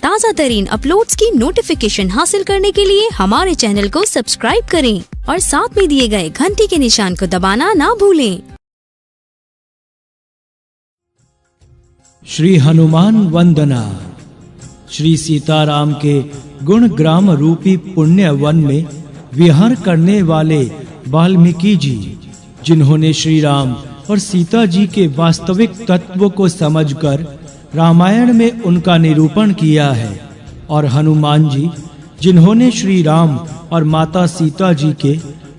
ताज़ा तरीन अपलोड्स की नोटिफिकेशन हासिल करने के लिए हमारे चैनल को सब्सक्राइब करें और साथ में दिए गए घंटी के निशान को दबाना ना भूलें। श्री हनुमान वंदना। श्री सीताराम के गुण ग्राम रूपी पुण्य वन में विहार करने वाले वाल्मीकि जी, जिन्होंने श्री राम और सीता जी के वास्तविक तत्व को समझकर रामायण में उनका निरूपण किया है, और हनुमान जी, जिन्होंने श्री राम और माता सीता जी के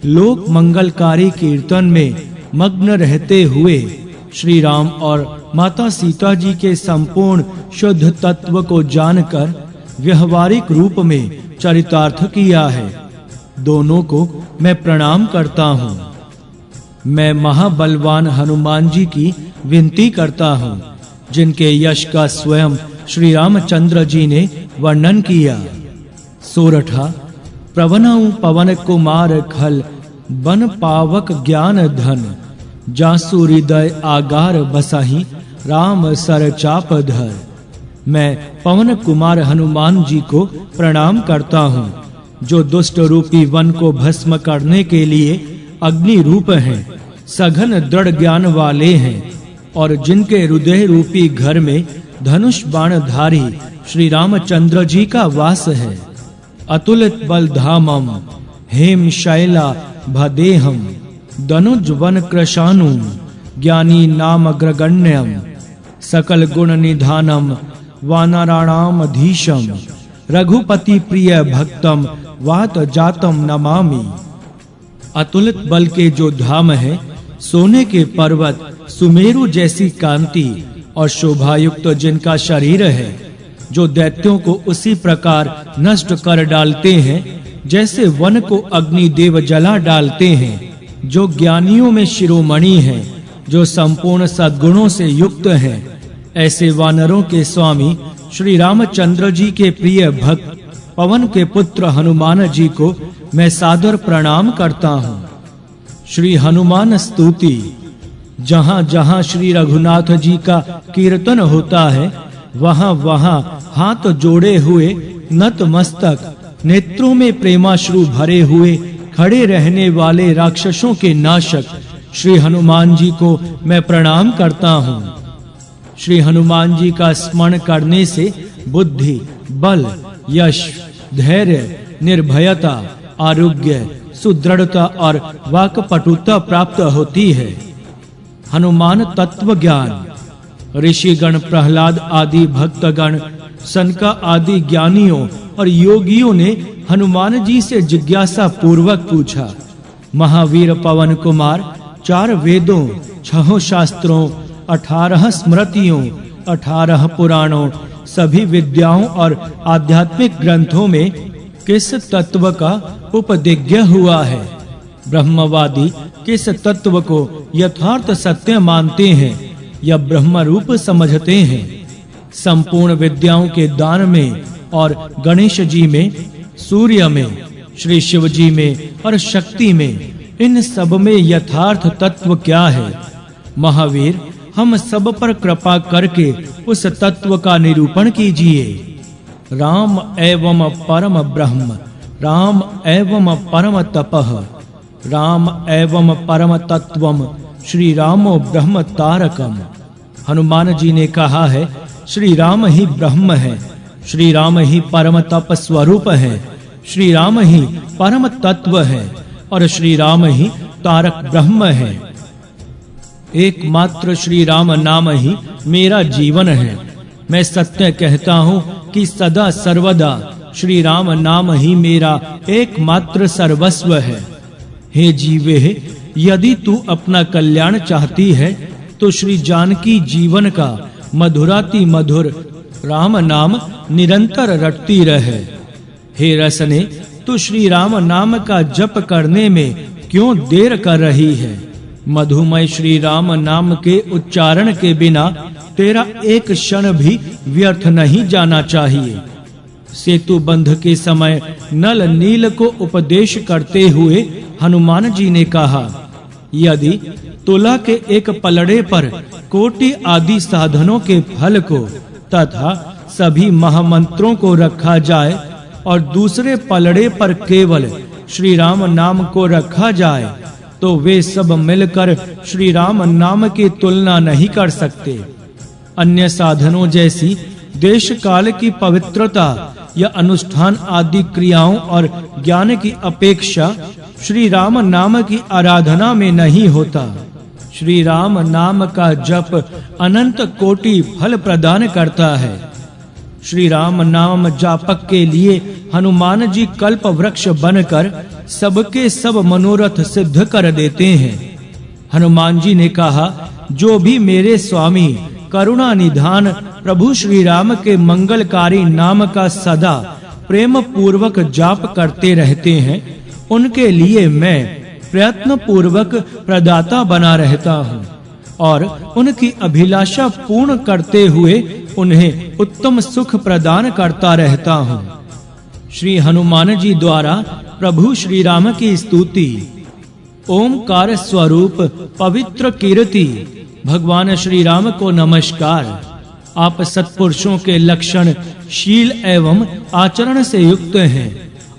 लोक मंगलकारी कीर्तन में मग्न रहते हुए श्री राम और माता सीता जी के संपूर्ण शुद्ध तत्व को जानकर व्यवहारिक रूप में चरितार्थ किया है, दोनों को मैं प्रणाम करता हूँ। मैं महाबलवान हनुमान जी की विनती करता हूँ, जिनके यश का स्वयं श्री रामचंद्र जी ने वर्णन किया। सोरठा प्रवनऊ पवन कुमार खल, बन पावक ज्ञान धन, जासु हृदय आगार बसाही, राम सर चाप धर। मैं पवन कुमार हनुमान जी को प्रणाम करता हूँ, जो दुष्ट रूपी वन को भस्म करने के लिए अग्नि रूप हैं, सघन दृढ़ ज्ञान वाले हैं, और जिनके हृदय रूपी घर में धनुष बाणधारी श्री रामचंद्र जी का वास है। अतुलित बल धामम, हेम शैला भदेहम, दनुज वन कृशानु, ज्ञानी नाम अग्रगण्यम, सकल गुण निधानम, वानराणाम धीशम, रघुपति प्रिय भक्तम, वात जातम नमामि। अतुलित बल के जो धाम है, सोने के पर्वत, सुमेरु जैसी कांति और शोभायुक्त जिनका शरीर है, जो दैत्यों को उसी प्रकार नष्ट कर डालते हैं जैसे वन को अग्नि देव जला डालते हैं, जो ज्ञानियों में शिरोमणि हैं, जो संपूर्ण सद्गुणों से युक्त हैं, ऐसे वानरों के स्वामी श्री रामचंद्र जी के प्रिय भक्त पवन के पुत्र हनुमान जी को मैं सादर प्रणाम करता हूँ। श्री हनुमान स्तुति। जहाँ जहाँ श्री रघुनाथ जी का कीर्तन होता है, वहाँ वहाँ हाथ जोड़े हुए नत मस्तक, नेत्रों में प्रेमाश्रु भरे हुए खड़े रहने वाले राक्षसों के नाशक श्री हनुमान जी को मैं प्रणाम करता हूँ। श्री हनुमान जी का स्मरण करने से बुद्धि, बल, यश, धैर्य, निर्भयता, आरोग्य, सुदृढ़ता और वाक्पटुता प्राप्त होती है। हनुमान तत्व ज्ञान। ऋषिगण प्रहलाद आदि भक्तगण, सनका आदि ज्ञानियों और योगियों ने हनुमान जी से जिज्ञासा पूर्वक पूछा। महावीर पवन कुमार 4 वेदों, 6 शास्त्रों, 18 स्मृतियों, 18 पुराणों, सभी विद्याओं और आध्यात्मिक ग्रंथों में किस तत्व का उपदेज्ञ हुआ है? ब्रह्मवादी किस तत्व को यथार्थ सत्य मानते हैं या ब्रह्म रूप समझते हैं? संपूर्ण विद्याओं के दान में और गणेश जी में, सूर्य में, श्री शिव जी में और शक्ति में, इन सब में यथार्थ तत्व क्या है? महावीर, हम सब पर कृपा करके उस तत्व का निरूपण कीजिए। राम एवं परम ब्रह्म, राम एवं परम तपः, राम एवं परम तत्वम, श्री रामो ब्रह्म तारकम। हनुमान जी ने कहा है, श्री राम ही ब्रह्म है, श्री राम ही परम तप स्वरूप है, श्री राम ही परम तत्व है और श्री राम ही तारक ब्रह्म है। एकमात्र श्री राम नाम ही मेरा जीवन है। मैं सत्य कहता हूँ कि सदा सर्वदा श्री राम नाम ही मेरा एकमात्र सर्वस्व है। हे जीवे, यदि तू अपना कल्याण चाहती है तो श्री जानकी जीवन का मधुराति मधुर राम नाम निरंतर रटती रहे। हे रसने, तू श्री राम नाम का जप करने में क्यों देर कर रही है? मधुमय श्री राम नाम के उच्चारण के बिना तेरा एक क्षण भी व्यर्थ नहीं जाना चाहिए। सेतु बंध के समय नल नील को उपदेश करते हुए हनुमान जी ने कहा, यदि तुला के एक पलड़े पर कोटि आदि साधनों के फल को तथा सभी महामंत्रों को रखा जाए और दूसरे पलड़े पर केवल श्री राम नाम को रखा जाए तो वे सब मिलकर श्री राम नाम की तुलना नहीं कर सकते। अन्य साधनों जैसी देश काल की पवित्रता या अनुष्ठान आदि क्रियाओं और ज्ञान की अपेक्षा श्री राम नाम की आराधना में नहीं होता। श्री राम नाम का जप अनंत कोटि फल प्रदान करता है। श्री राम नाम जापक के लिए हनुमान जी कल्प वृक्ष बनकर सबके सब मनोरथ सिद्ध कर देते हैं। हनुमान जी ने कहा, जो भी मेरे स्वामी करुणा निधान प्रभु श्री राम के मंगलकारी नाम का सदा प्रेम पूर्वक जाप करते रहते हैं, उनके लिए मैं प्रयत्न पूर्वक प्रदाता बना रहता हूँ और उनकी अभिलाषा पूर्ण करते हुए उन्हें उत्तम सुख प्रदान करता रहता हूँ। श्री हनुमान जी द्वारा प्रभु श्री राम की स्तुति। ओमकार स्वरूप पवित्र कीर्ति। भगवान श्री राम को नमस्कार। आप सत्पुरुषों के लक्षण शील एवं आचरण से युक्त हैं।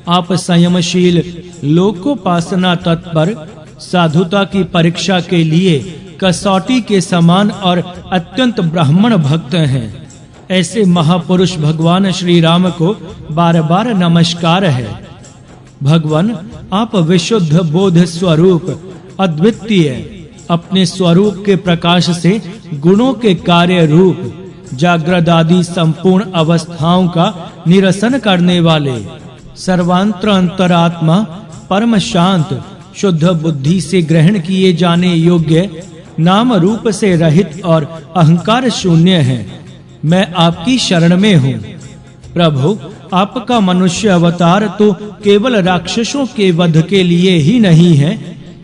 आप संयमशील, लोकोपासना तत्पर, साधुता की परीक्षा के लिए कसौटी के समान और अत्यंत ब्राह्मण भक्त हैं। ऐसे महापुरुष भगवान श्री राम को बार-बार नमस्कार है। भगवान, आप विशुद्ध बोध स्वरूप, अद्वितीय, अपने स्वरूप के प्रकाश से गुणों के कार्य रूप, जागृत आदि संपूर्ण अवस्थाओं का निरसन करने वाले, सर्वांतर अंतरात्मा, परम शांत, शुद्ध बुद्धि से ग्रहण किए जाने योग्य, नाम रूप से रहित और अहंकार शून्य हैं। मैं आपकी शरण में हूँ। प्रभु, आपका मनुष्य अवतार तो केवल राक्षसों के वध के लिए ही नहीं है,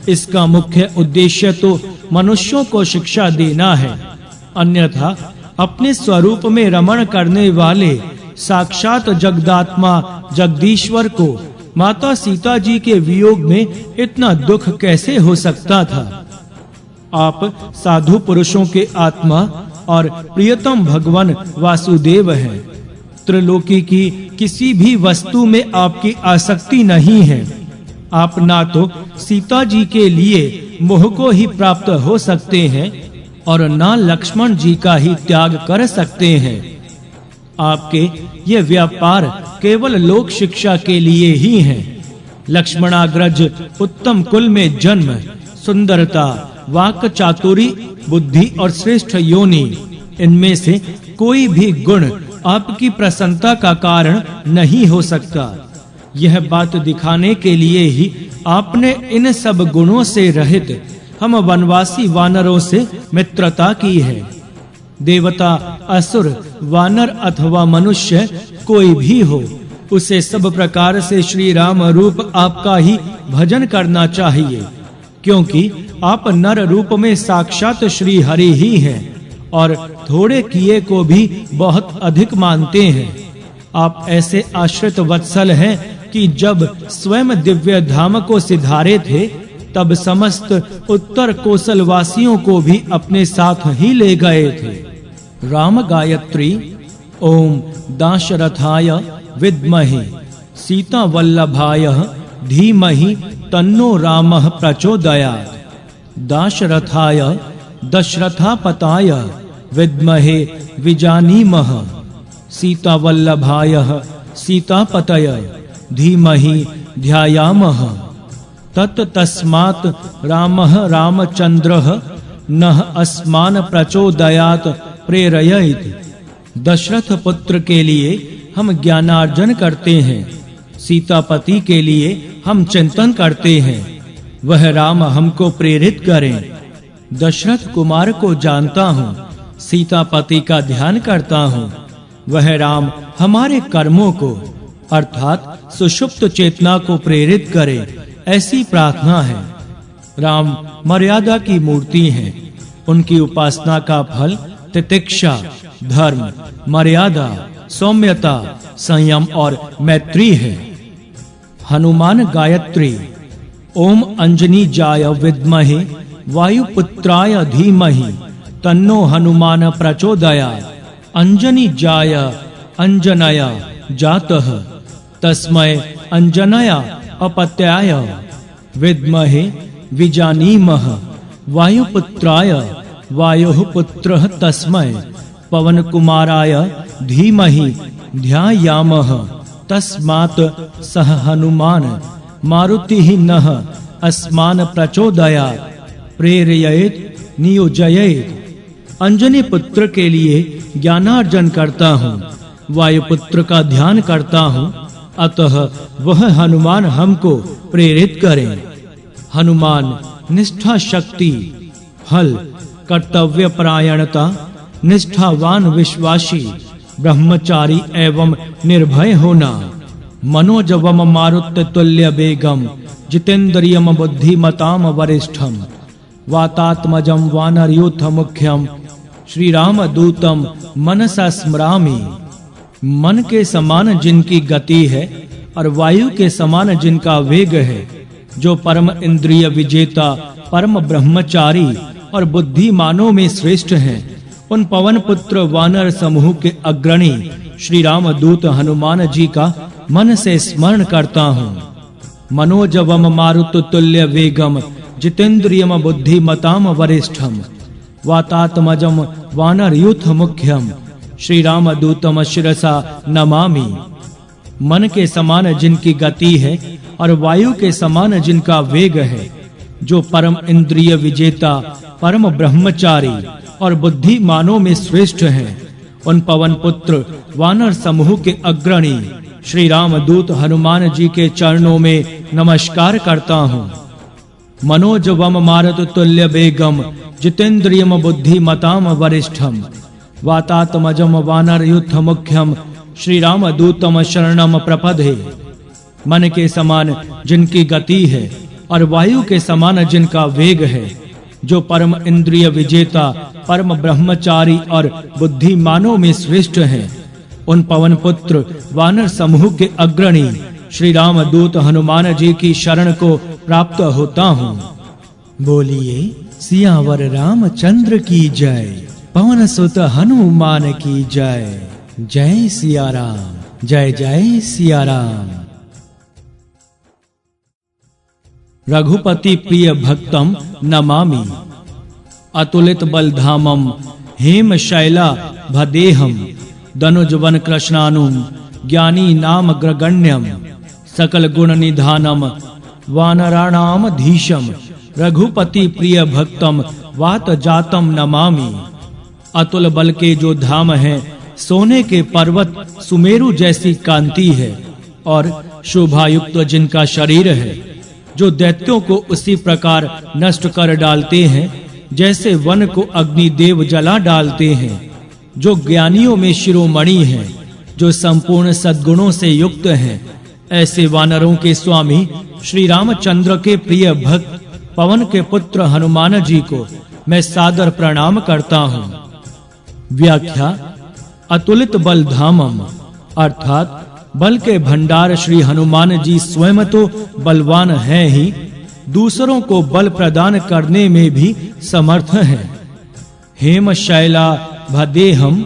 इसका मुख्य उद्देश्य तो मनुष्यों को शिक्षा देना है। अन्यथा अपने स्वरूप में रमण करने वाले साक्षात जगदात्मा जगदीश्वर को माता सीता जी के वियोग में इतना दुख कैसे हो सकता था। आप साधु पुरुषों के आत्मा और प्रियतम भगवान वासुदेव हैं। त्रिलोकी की किसी भी वस्तु में आपकी आसक्ति नहीं है। आप ना तो सीता जी के लिए मोह को ही प्राप्त हो सकते हैं और ना लक्ष्मण जी का ही त्याग कर सकते हैं। आपके ये व्यापार केवल लोक शिक्षा के लिए ही हैं। लक्ष्मणाग्रज उत्तम कुल में जन्म, सुंदरता, वाक चातुरी, बुद्धि और श्रेष्ठ योनि, इनमें से कोई भी गुण आपकी प्रसन्नता का कारण नहीं हो सकता। यह बात दिखाने के लिए ही आपने इन सब गुणों से रहित हम वनवासी वानरों से मित्रता की है। देवता, असुर, वानर अथवा मनुष्य कोई भी हो, उसे सब प्रकार से श्री राम रूप आपका ही भजन करना चाहिए, क्योंकि आप नर रूप में साक्षात श्री हरि ही हैं और थोड़े किए को भी बहुत अधिक मानते हैं। आप ऐसे आश्रित वत्सल हैं कि जब स्वयं दिव्य धाम को सिधारे थे, तब समस्त उत्तर कोसल वासियों को भी अपने साथ ही ले गए थे। राम गायत्री। ओम दाशरथाय विद्महे सीता वल्लभाय धीमहि तन्नो रामः प्रचोदयात्। दाशरथाय दशरथापताय विद्महे विजानीमः सीता वल्लभाय सीतापतय धीमहि ध्यायामः। तत्तस्मात् रामः रामचंद्रः नः अस्मान् प्रचोदयात् प्रेरयेत्। दशरथ पुत्र के लिए हम ज्ञानार्जन करते हैं, सीतापति के लिए हम चिंतन करते हैं, वह राम हमको प्रेरित करें। दशरथ कुमार को जानता हूँ, सीतापति का ध्यान करता हूँ, वह राम हमारे कर्मों को अर्थात सुषुप्त चेतना को प्रेरित करे, ऐसी प्रार्थना है। राम मर्यादा की मूर्ति हैं, उनकी उपासना का फल तितिक्षा, धर्म, मर्यादा, सौम्यता, संयम और मैत्री है। हनुमान गायत्री। ओम अंजनी जाय विद्महे वायुपुत्राय धीमहि तन्नो हनुमान प्रचोदयात्। अंजनी जाय अंजनया जातः तस्मै अंजनया अपत्याय विद्महे विजानीमः वायुपुत्राय वायुः पुत्रः तस्मै पवनकुमाराय धीमहि ध्यायामः तस्मात् सह हनुमान मारुतिः नः अस्मान् प्रचोदयात् प्रेरयेत् नियोजयेत्। अंजनी पुत्र के लिए ज्ञानार्जन करता हूँ, वायुपुत्र का ध्यान करता हूँ, अतः वह हनुमान हमको प्रेरित करें। हनुमान निष्ठा शक्ति फल कर्तव्य परायणता निष्ठावान विश्वासी ब्रह्मचारी एवं निर्भय होना मनोजवम मारुत तुल्य वेगम जितेन्द्रियम बुद्धिमताम वरिष्ठम वातात्मजं वानरयूथ मुख्यम श्री राम दूतम मनसा स्मरामि। मन के समान जिनकी गति है और वायु के समान जिनका वेग है, जो परम इंद्रिय विजेता परम ब्रह्मचारी और बुद्धिमानों में श्रेष्ठ हैं, उन पवन पुत्र वानर समूह के अग्रणी श्री राम दूत हनुमान जी का मन से स्मरण करता हूँ। मनोजवम मारुत तुल्य वेगम जितेन्द्रियम बुद्धिमताम वरिष्ठम वातात्मजम वानरयूथ मुख्यम श्री राम दूतम शिरसा नमामि। मन के समान जिनकी गति है और वायु के समान जिनका वेग है, जो परम इंद्रिय विजेता परम ब्रह्मचारी और बुद्धिमानों में श्रेष्ठ हैं, उन पवन पुत्र वानर समूह के अग्रणी श्री राम दूत हनुमान जी के चरणों में नमस्कार करता हूँ। मनोजवम मारुत तुल्य वेगम जितेन्द्रियम बुद्धिमताम वरिष्ठम वातात्मजम वानरयूथ मुख्यम श्री राम दूतम शरणम प्रपदे। मन के समान जिनकी गति है और वायु के समान जिनका वेग है, जो परम इंद्रिय विजेता परम ब्रह्मचारी और बुद्धिमानों में श्रेष्ठ हैं, उन पवन पुत्र वानर समूह के अग्रणी श्री राम दूत हनुमान जी की शरण को प्राप्त होता हूँ। बोलिए सियावर रामचंद्र की जय, पवन सुत हनुमान की जय। जय सिया राम, जय जय सिया राम। रघुपति प्रिय भक्तम नमामि अतुलित बलधामम हेम शैला भदेहम दनुजवन कृष्णानुम ज्ञानी नाम ग्रगण्यम सकल गुण निधानम वानराणाम धीशम रघुपति प्रिय भक्तम वात जातम नमामि। अतुल बल के जो धाम है, सोने के पर्वत सुमेरु जैसी कांति है और शोभायुक्त जिनका शरीर है, जो दैत्यों को उसी प्रकार नष्ट कर डालते हैं जैसे वन को अग्निदेव जला डालते हैं, जो ज्ञानियों में शिरोमणि हैं, जो संपूर्ण सद्गुणों से युक्त हैं, ऐसे वानरों के स्वामी श्री रामचंद्र के प्रिय भक्त पवन के पुत्र हनुमान जी को मैं सादर प्रणाम करता हूँ। व्याख्या अतुलित बल धामम अर्थात बल के भंडार श्री हनुमान जी स्वयं तो बलवान हैं ही, दूसरों को बल प्रदान करने में भी समर्थ हैं। हेम शैला भदेहम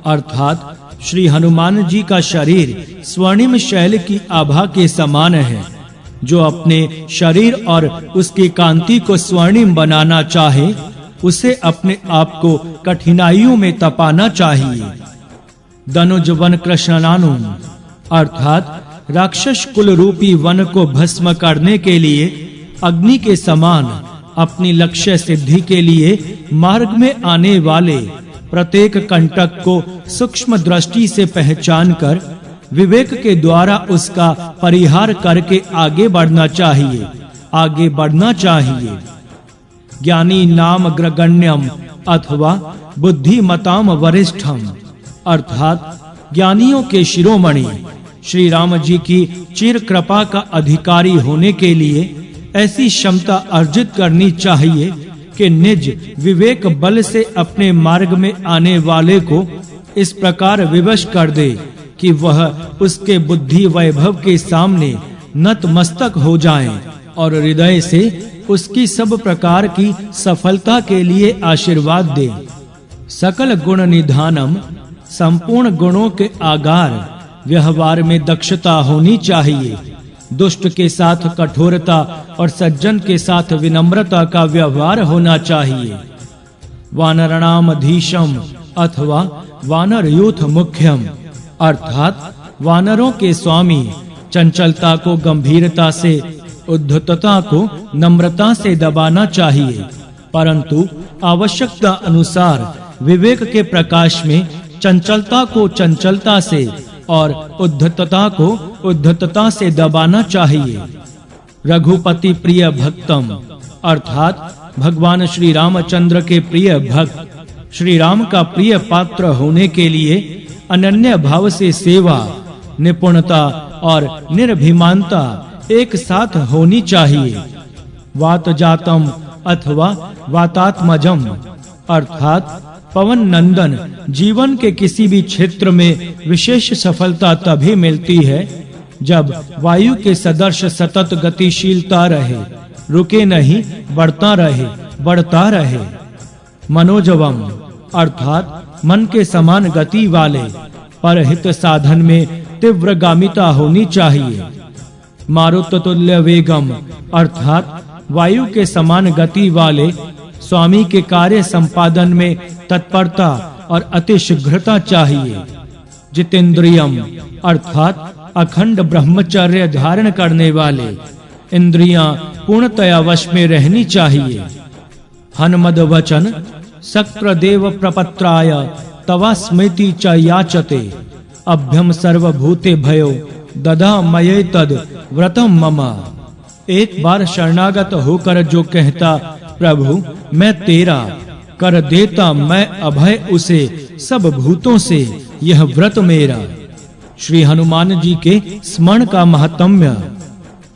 अर्थात श्री हनुमान जी का शरीर स्वर्णिम शैल की आभा के समान है। जो अपने शरीर और उसकी कांति को स्वर्णिम बनाना चाहे, उसे अपने आप को कठिनाइयों में तपाना चाहिए। दनुजवन कृष्णानुम अर्थात राक्षस कुल रूपी वन को भस्म करने के लिए अग्नि के समान अपनी लक्ष्य सिद्धि के लिए मार्ग में आने वाले प्रत्येक कंटक को सूक्ष्म दृष्टि से पहचान कर विवेक के द्वारा उसका परिहार करके आगे बढ़ना चाहिए। ज्ञानी नाम ग्रगण्यम अथवा बुद्धिमताम वरिष्ठम अर्थात ज्ञानियों के शिरोमणि श्री राम जी की चिर कृपा का अधिकारी होने के लिए ऐसी क्षमता अर्जित करनी चाहिए कि निज विवेक बल से अपने मार्ग में आने वाले को इस प्रकार विवश कर दे कि वह उसके बुद्धि वैभव के सामने नतमस्तक हो जाएं और हृदय से उसकी सब प्रकार की सफलता के लिए आशीर्वाद दे। सकल गुण निधानम संपूर्ण गुणों के आगार। व्यवहार में दक्षता होनी चाहिए। दुष्ट के साथ कठोरता और सज्जन के साथ विनम्रता का व्यवहार होना चाहिए। वानरणामधीशम अथवा वानर यूथ मुख्यम अर्थात वानरों के स्वामी। चंचलता को गंभीरता से, उद्धतता को नम्रता से दबाना चाहिए, परंतु आवश्यकता अनुसार विवेक के प्रकाश में चंचलता को चंचलता से और उद्धतता को उद्धतता से दबाना चाहिए। रघुपति प्रिय भक्तम अर्थात भगवान श्री रामचंद्र के प्रिय भक्त, श्री राम का प्रिय पात्र होने के लिए अनन्य भाव से सेवा, निपुणता और निर्भिमानता एक साथ होनी चाहिए। वात जातम अथवा वातात्मजम अर्थात पवन नंदन। जीवन के किसी भी क्षेत्र में विशेष सफलता तभी मिलती है जब वायु के सदृश सतत गतिशीलता रहे, रुके नहीं, बढ़ता रहे। मनोजवम अर्थात मन के समान गति वाले। परहित साधन में तीव्रगामिता होनी चाहिए। मारुततुल्य वेगम अर्थात वायु के समान गति वाले। स्वामी के कार्य संपादन में तत्परता और अतिशीघ्रता चाहिए। जितेंद्रियम अर्थात अखंड ब्रह्मचर्य धारण करने वाले। इंद्रियां पूर्णतया वश में रहनी चाहिए। हनुमद वचन शक्रदेव प्रपत्राय तवा स्मृति च याचते अभ्यम सर्वभूते भयो ददा मये तद व्रतम मम। एक बार शरणागत होकर जो कहता प्रभु मैं तेरा, कर देता मैं अभय उसे सब भूतों से, यह व्रत मेरा। श्री हनुमान जी के स्मरण का महत्म्य।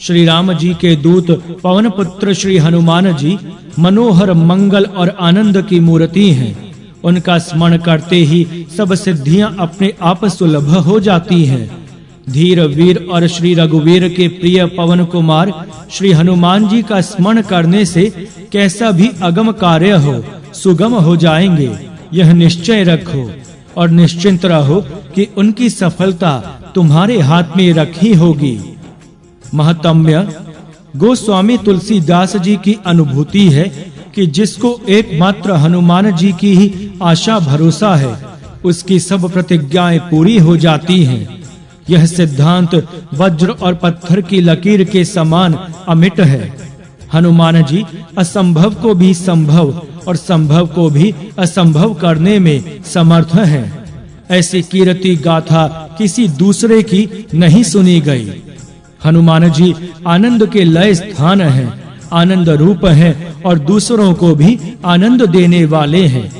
श्री राम जी के दूत पवन पुत्र श्री हनुमान जी मनोहर, मंगल और आनंद की मूर्ति हैं। उनका स्मरण करते ही सब सिद्धियां अपने आप सुलभ हो जाती हैं। धीर वीर और श्री रघुवीर के प्रिय पवन कुमार श्री हनुमान जी का स्मरण करने से कैसा भी अगम कार्य हो सुगम हो जाएंगे, यह निश्चय रखो और निश्चिंत रहो कि उनकी सफलता तुम्हारे हाथ में रखी होगी। महत्म्य। गोस्वामी तुलसीदास जी की अनुभूति है कि जिसको एकमात्र हनुमान जी की ही आशा भरोसा है, उसकी सब प्रतिज्ञाएं पूरी हो जाती हैं। यह सिद्धांत वज्र और पत्थर की लकीर के समान अमिट है। हनुमान जी असंभव को भी संभव और संभव को भी असंभव करने में समर्थ हैं। ऐसी कीर्ति गाथा किसी दूसरे की नहीं सुनी गई। हनुमान जी आनंद के लय स्थान हैं, आनंद रूप हैं और दूसरों को भी आनंद देने वाले हैं।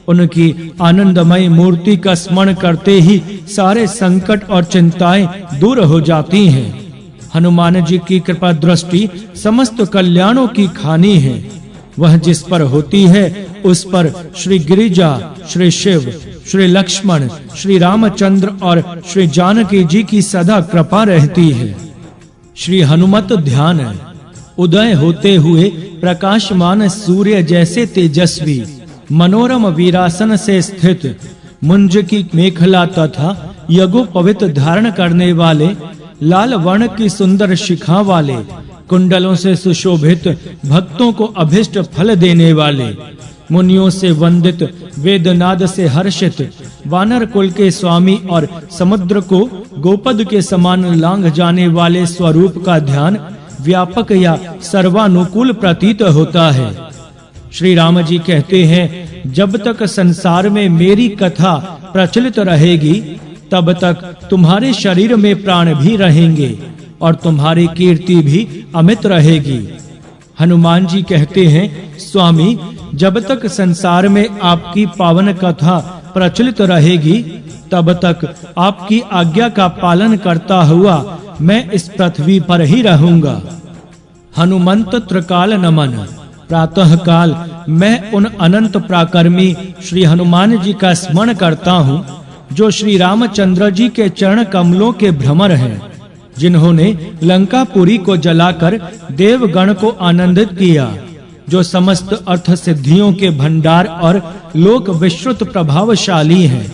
उनकी आनंदमय मूर्ति का स्मरण करते ही सारे संकट और चिंताएं दूर हो जाती हैं। हनुमान जी की कृपा दृष्टि समस्त कल्याणों की खानी है। वह जिस पर होती है उस पर श्री गिरिजा, श्री शिव, श्री लक्ष्मण, श्री रामचंद्र और श्री जानकी जी की सदा कृपा रहती है। श्री हनुमत ध्यान। उदय होते हुए प्रकाशमान सूर्य जैसे तेजस्वी, मनोरम वीरासन से स्थित, मुंज की मेखला तथा यज्ञोपवीत धारण करने वाले, लाल वर्ण की सुंदर शिखा वाले, कुंडलों से सुशोभित, भक्तों को अभिष्ट फल देने वाले, मुनियों से वंदित, वेदनाद से हर्षित, वानर कुल के स्वामी और समुद्र को गोपद के समान लांघ जाने वाले स्वरूप का ध्यान व्यापक या सर्वानुकूल प्रतीत होता है। श्री राम जी कहते हैं, जब तक संसार में मेरी कथा प्रचलित रहेगी तब तक तुम्हारे शरीर में प्राण भी रहेंगे और तुम्हारी कीर्ति भी अमित रहेगी। हनुमान जी कहते हैं, स्वामी जब तक संसार में आपकी पावन कथा प्रचलित रहेगी तब तक आपकी आज्ञा का पालन करता हुआ मैं इस पृथ्वी पर ही रहूंगा। हनुमंत त्रिकाल नमन। प्रातः काल मैं उन अनंत पराक्रमी श्री हनुमान जी का स्मरण करता हूँ जो श्री रामचंद्र जी के चरण कमलों के भ्रमर हैं, जिन्होंने लंकापुरी को जलाकर देवगण को आनंदित किया, जो समस्त अर्थ सिद्धियों के भंडार और लोक विश्रुत प्रभावशाली हैं।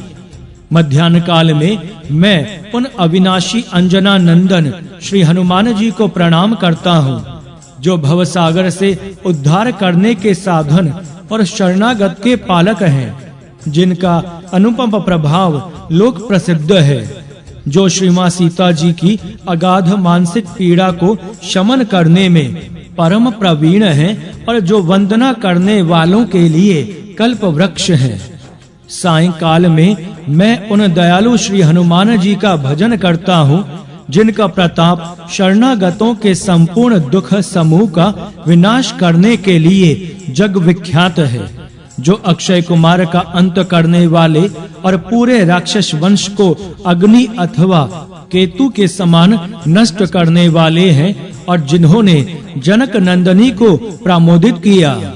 मध्याह्न काल में मैं उन अविनाशी अंजना नंदन श्री हनुमान जी को प्रणाम करता हूँ, जो भवसागर से उद्धार करने के साधन और शरणागत के पालक हैं, जिनका अनुपम प्रभाव लोक प्रसिद्ध है, जो श्री मां सीता जी की अगाध मानसिक पीड़ा को शमन करने में परम प्रवीण हैं और जो वंदना करने वालों के लिए कल्प वृक्ष हैं। सायंकाल में मैं उन दयालु श्री हनुमान जी का भजन करता हूँ, जिनका प्रताप शरणागतों के संपूर्ण दुख समूह का विनाश करने के लिए जग विख्यात है, जो अक्षय कुमार का अंत करने वाले और पूरे राक्षस वंश को अग्नि अथवा केतु के समान नष्ट करने वाले हैं और जिन्होंने जनक नंदनी को प्रमोदित किया।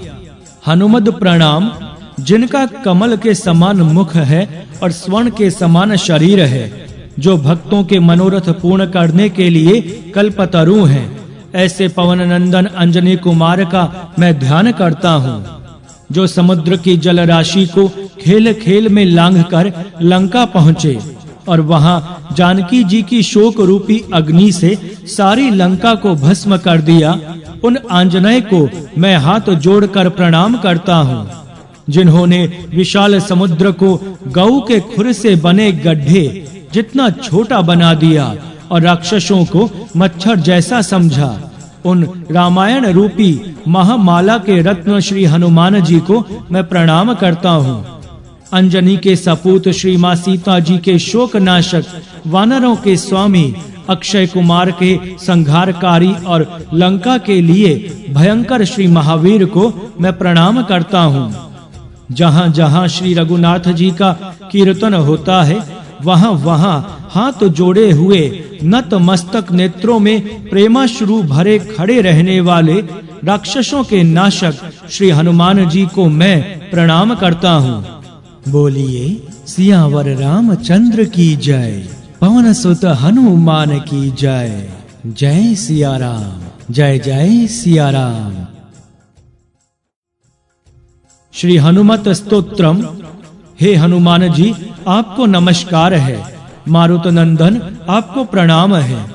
हनुमद प्रणाम, जिनका कमल के समान मुख है और स्वर्ण के समान शरीर है, जो भक्तों के मनोरथ पूर्ण करने के लिए कल्पतरु हैं। ऐसे पवन नंदन अंजनी कुमार का मैं ध्यान करता हूँ, जो समुद्र की जल राशि को खेल खेल में लांघकर लंका पहुँचे और वहां जानकी जी की शोक रूपी अग्नि से सारी लंका को भस्म कर दिया। उन आंजनेय को मैं हाथ जोड़कर प्रणाम करता हूँ, जिन्होंने विशाल समुद्र को गऊ के खुर से बने गड्ढे जितना छोटा बना दिया और राक्षसों को मच्छर जैसा समझा। उन रामायण रूपी महामाला के रत्न श्री हनुमान जी को मैं प्रणाम करता हूँ। अंजनी के सपूत श्री मां सीता जी के शोक नाशक, वानरों के स्वामी, अक्षय कुमार के संहारकारी और लंका के लिए भयंकर श्री महावीर को मैं प्रणाम करता हूँ। जहाँ जहाँ श्री रघुनाथ जी का कीर्तन होता है, वहाँ वहाँ हाथ जोड़े हुए नत मस्तक नेत्रों में प्रेमाश्रु भरे खड़े रहने वाले राक्षसों के नाशक श्री हनुमान जी को मैं प्रणाम करता हूँ। बोलिए सियावर रामचंद्र की जय, पवन सुत हनुमान की जय। जय सिया राम, जय जय सिया राम। श्री हनुमत स्तोत्रम। हे हनुमान जी, आपको नमस्कार है। मारुत नंदन, आपको प्रणाम है।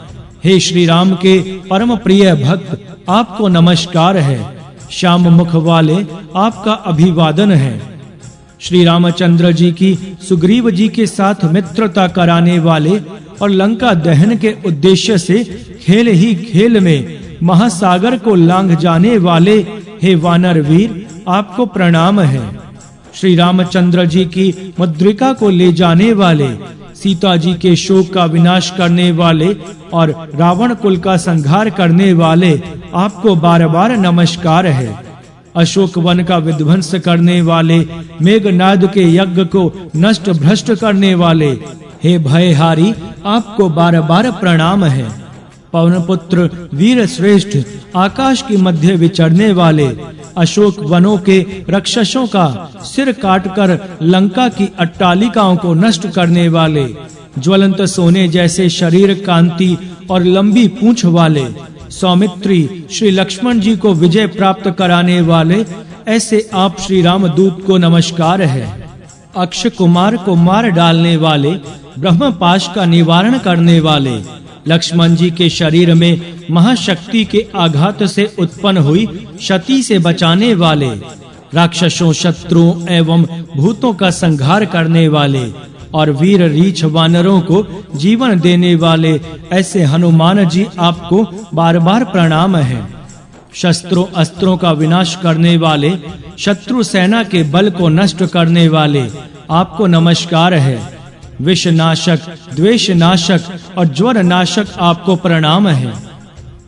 हे श्री राम के परम प्रिय भक्त, आपको नमस्कार है। श्याम मुख वाले, आपका अभिवादन है। श्री रामचंद्र जी की सुग्रीव जी के साथ मित्रता कराने वाले और लंका दहन के उद्देश्य से खेल ही खेल में महासागर को लांघ जाने वाले हे वानर वीर, आपको प्रणाम है। श्री रामचंद्र जी की मुद्रिका को ले जाने वाले, सीता जी के शोक का विनाश करने वाले और रावण कुल का संहार करने वाले, आपको बार-बार नमस्कार है। अशोक वन का विध्वंस करने वाले, मेघनाद के यज्ञ को नष्ट भ्रष्ट करने वाले, हे भयहारी, आपको बार-बार प्रणाम है। पवन पुत्र वीर श्रेष्ठ, आकाश के मध्य विचरने वाले, अशोक वनों के राक्षसों का सिर काटकर लंका की अट्टालिकाओं को नष्ट करने वाले, ज्वलंत सोने जैसे शरीर, कांति और लंबी पूंछ वाले, सौमित्री श्री लक्ष्मण जी को विजय प्राप्त कराने वाले, ऐसे आप श्री रामदूत को नमस्कार है। अक्ष कुमार को मार डालने वाले, ब्रह्म पाश का निवारण करने वाले, लक्ष्मण जी के शरीर में महाशक्ति के आघात से उत्पन्न हुई क्षति से बचाने वाले, राक्षसों, शत्रुओं एवं भूतों का संहार करने वाले और वीर रीछ वानरों को जीवन देने वाले, ऐसे हनुमान जी आपको बार-बार प्रणाम है। शस्त्रों अस्त्रों का विनाश करने वाले, शत्रु सेना के बल को नष्ट करने वाले, आपको नमस्कार है। विषनाशक, द्वेष नाशक और ज्वर नाशक, आपको प्रणाम है।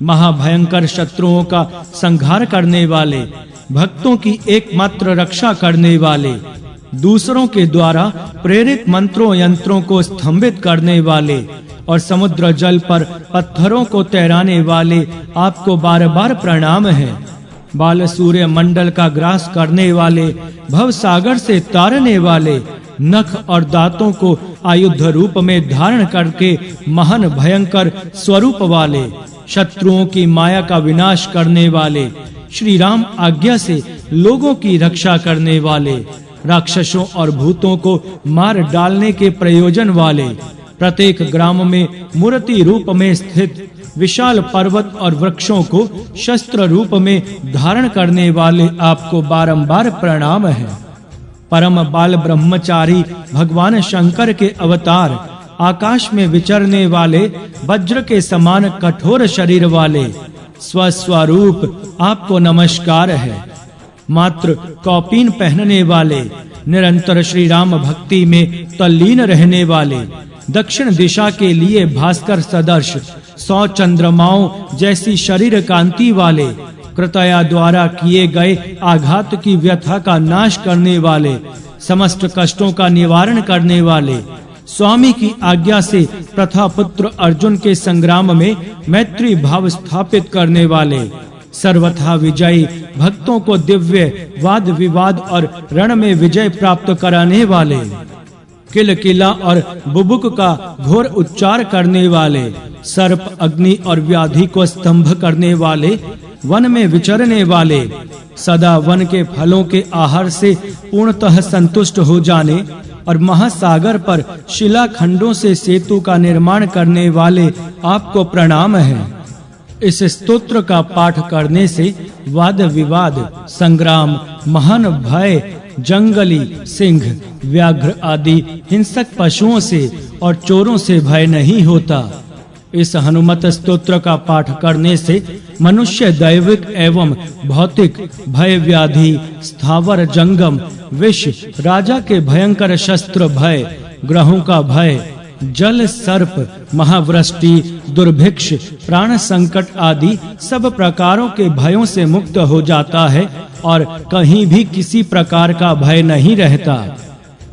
महाभयंकर शत्रुओं का संहार करने वाले, भक्तों की एकमात्र रक्षा करने वाले, दूसरों के द्वारा प्रेरित मंत्रों यंत्रों को स्तंभित करने वाले और समुद्र जल पर पत्थरों को तैराने वाले, आपको बार-बार प्रणाम है। बाल सूर्य मंडल का ग्रास करने वाले, भव सागर से तारने वाले, नख और दांतों को आयुध रूप में धारण करके महान भयंकर स्वरूप वाले, शत्रुओं की माया का विनाश करने वाले, श्री राम आज्ञा से लोगों की रक्षा करने वाले, राक्षसों और भूतों को मार डालने के प्रयोजन वाले, प्रत्येक ग्राम में मूर्ति रूप में स्थित विशाल पर्वत और वृक्षों को शस्त्र रूप में धारण करने वाले आपको बारंबार प्रणाम है। परम बाल ब्रह्मचारी भगवान शंकर के अवतार, आकाश में विचरने वाले वज्र के समान कठोर शरीर वाले स्वस्वरूप आपको नमस्कार है। मात्र कौपीन पहनने वाले, निरंतर श्री राम भक्ति में तल्लीन रहने वाले, दक्षिण दिशा के लिए भास्कर सदर्श 100 चंद्रमाओं जैसी शरीर कांति वाले, कृतया द्वारा किए गए आघात की व्यथा का नाश करने वाले, समस्त कष्टों का निवारण करने वाले, स्वामी की आज्ञा से प्रथा पुत्र अर्जुन के संग्राम में मैत्री भाव स्थापित करने वाले, सर्वथा विजयी भक्तों को दिव्य वाद विवाद और रण में विजय प्राप्त कराने वाले, किलकिला और बुबुक का घोर उच्चार करने वाले, सर्प अग्नि और व्याधि को स्तंभ करने वाले, वन में विचरने वाले, सदा वन के फलों के आहार से पूर्णतः संतुष्ट हो जाने और महासागर पर शिलाखंडों से सेतु का निर्माण करने वाले आपको प्रणाम है। इस स्तोत्र का पाठ करने से वाद विवाद, संग्राम, महान भय, जंगली सिंह, व्याघ्र आदि हिंसक पशुओं से और चोरों से भय नहीं होता। इस हनुमत स्तोत्र का पाठ करने से मनुष्य दैविक एवं भौतिक भय, व्याधि, स्थावर जंगम, विष, राजा के भयंकर शस्त्र भय, ग्रहों का भय, जल सर्प, महावृष्टि, दुर्भिक्ष, प्राण संकट आदि सब प्रकारों के भयों से मुक्त हो जाता है और कहीं भी किसी प्रकार का भय नहीं रहता।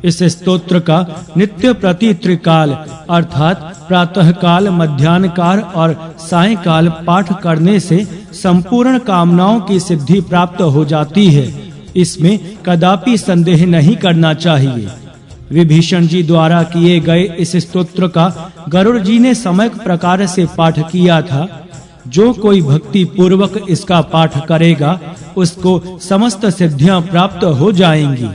इस स्तोत्र का नित्य प्रति त्रिकाल अर्थात प्रातः काल, मध्याह्न काल और सायंकाल पाठ करने से संपूर्ण कामनाओं की सिद्धि प्राप्त हो जाती है। इसमें कदापि संदेह नहीं करना चाहिए। विभीषण जी द्वारा किए गए इस स्तोत्र का गरुड़ जी ने सम्यक प्रकार से पाठ किया था। जो कोई भक्ति पूर्वक इसका पाठ करेगा उसको समस्त सिद्धियां प्राप्त हो जाएंगी।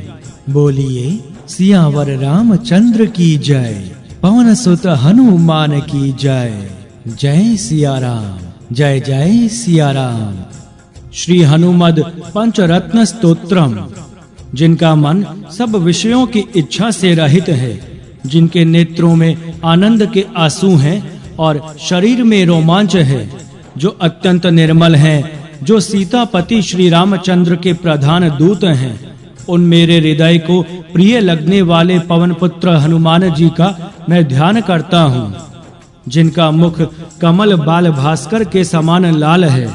बोलिए सियावर रामचंद्र की जय, पवन सुत हनुमान की जय। जय सिया राम, जय जय सिया राम। श्री हनुमद पंचरत्न स्तोत्रम, जिनका मन सब विषयों की इच्छा से रहित है, जिनके नेत्रों में आनंद के आंसू हैं और शरीर में रोमांच है, जो अत्यंत निर्मल हैं, जो सीतापति श्री रामचंद्र के प्रधान दूत हैं, उन मेरे हृदय को प्रिय लगने वाले पवन पुत्र हनुमान जी का मैं ध्यान करता हूँ। जिनका मुख कमल बाल भास्कर के समान लाल है,